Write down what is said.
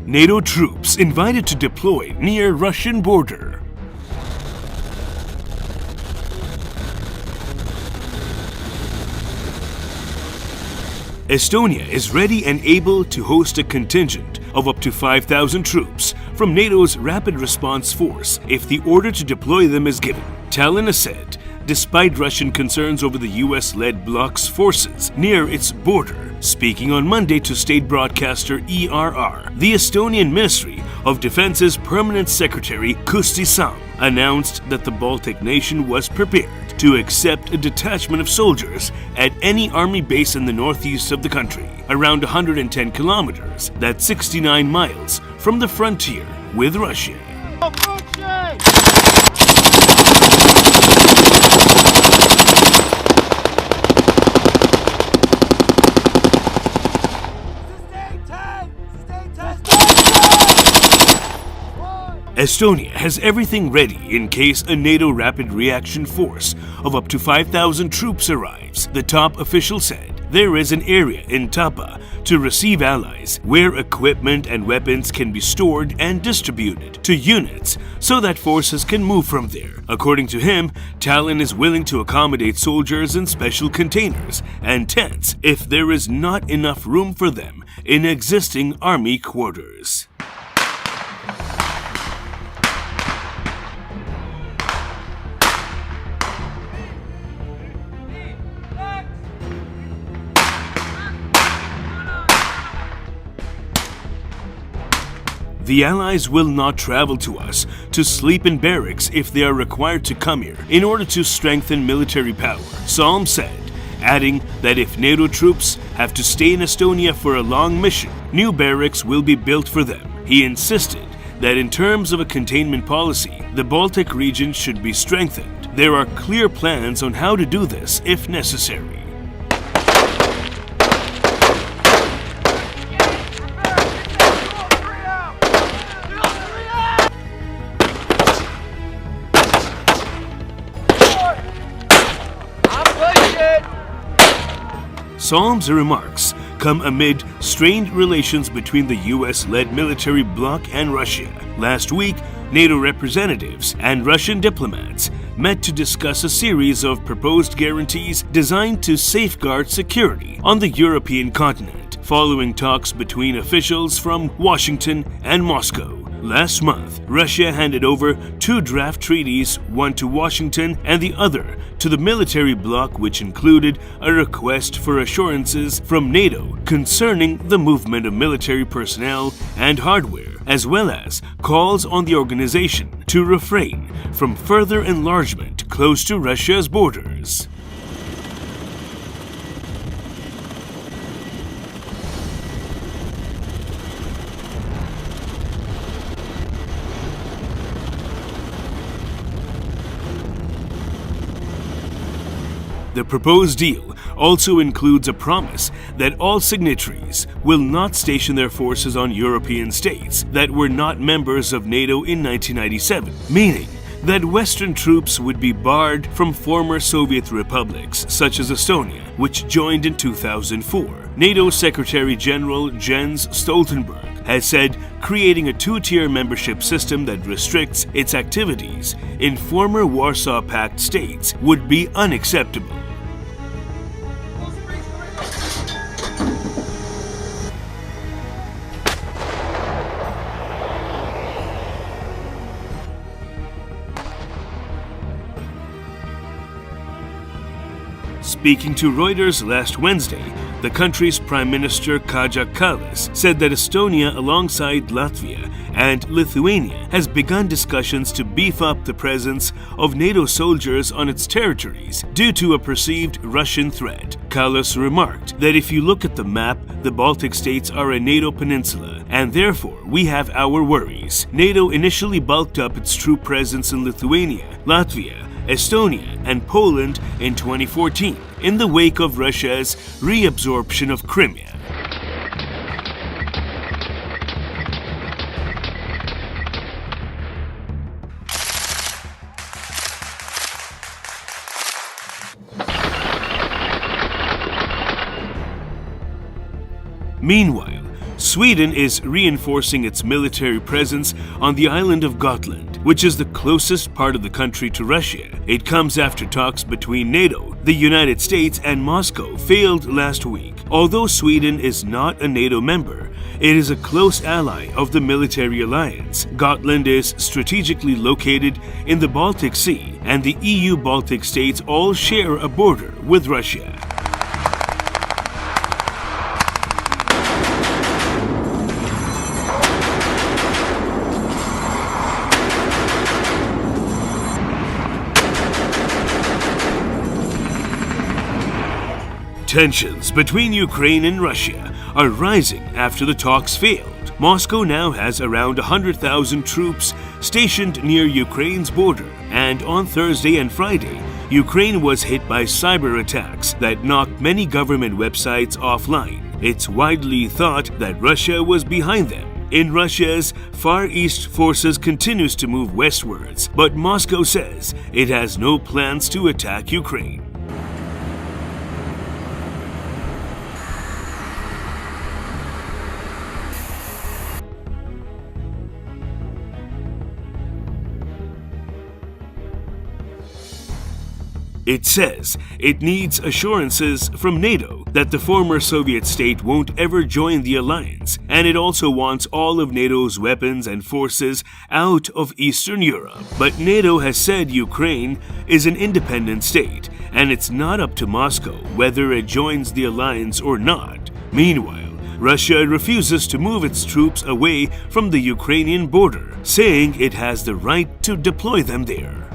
NATO troops invited to deploy near Russian border. Estonia is ready and able to host a contingent of up to 5,000 troops from NATO's Rapid Response Force if the order to deploy them is given. Tallinn has said, despite Russian concerns over the US-led bloc's forces near its border. Speaking on Monday to state broadcaster ERR, the Estonian Ministry of Defense's Permanent Secretary Kusti Sam announced that the Baltic nation was prepared to accept a detachment of soldiers at any army base in the northeast of the country, around 110 kilometers, that's 69 miles, from the frontier with Russia. Estonia has everything ready in case a NATO rapid reaction force of up to 5,000 troops arrives, the top official said. There is an area in Tapa to receive allies where equipment and weapons can be stored and distributed to units so that forces can move from there. According to him, Tallinn is willing to accommodate soldiers in special containers and tents if there is not enough room for them in existing army quarters. The Allies will not travel to us to sleep in barracks if they are required to come here in order to strengthen military power, Salm said, adding that if NATO troops have to stay in Estonia for a long mission, new barracks will be built for them. He insisted that in terms of a containment policy, the Baltic region should be strengthened. There are clear plans on how to do this if necessary. Salm's remarks come amid strained relations between the US-led military bloc and Russia. Last week, NATO representatives and Russian diplomats met to discuss a series of proposed guarantees designed to safeguard security on the European continent, following talks between officials from Washington and Moscow. Last month, Russia handed over two draft treaties, one to Washington and the other to the military bloc, which included a request for assurances from NATO concerning the movement of military personnel and hardware, as well as calls on the organization to refrain from further enlargement close to Russia's borders. The proposed deal also includes a promise that all signatories will not station their forces on European states that were not members of NATO in 1997, meaning that Western troops would be barred from former Soviet republics such as Estonia, which joined in 2004. NATO Secretary General Jens Stoltenberg has said creating a two-tier membership system that restricts its activities in former Warsaw Pact states would be unacceptable. Speaking to Reuters last Wednesday, the country's Prime Minister Kaja Kallas said that Estonia, alongside Latvia and Lithuania, has begun discussions to beef up the presence of NATO soldiers on its territories due to a perceived Russian threat. Kallas remarked that if you look at the map, the Baltic states are a NATO peninsula, and therefore we have our worries. NATO initially bulked up its troop presence in Lithuania, Latvia, Estonia, and Poland in 2014 in the wake of Russia's reabsorption of Crimea. Meanwhile, Sweden is reinforcing its military presence on the island of Gotland, which is the closest part of the country to Russia. It comes after talks between NATO, the United States, and Moscow failed last week. Although Sweden is not a NATO member, it is a close ally of the military alliance. Gotland is strategically located in the Baltic Sea, and the EU Baltic states all share a border with Russia. Tensions between Ukraine and Russia are rising after the talks failed. Moscow now has around 100,000 troops stationed near Ukraine's border, and on Thursday and Friday, Ukraine was hit by cyber attacks that knocked many government websites offline. It's widely thought that Russia was behind them. In Russia's Far East, forces continues to move westwards, but Moscow says it has no plans to attack Ukraine. It says it needs assurances from NATO that the former Soviet state won't ever join the alliance, and it also wants all of NATO's weapons and forces out of Eastern Europe. But NATO has said Ukraine is an independent state, and it's not up to Moscow whether it joins the alliance or not. Meanwhile, Russia refuses to move its troops away from the Ukrainian border, saying it has the right to deploy them there.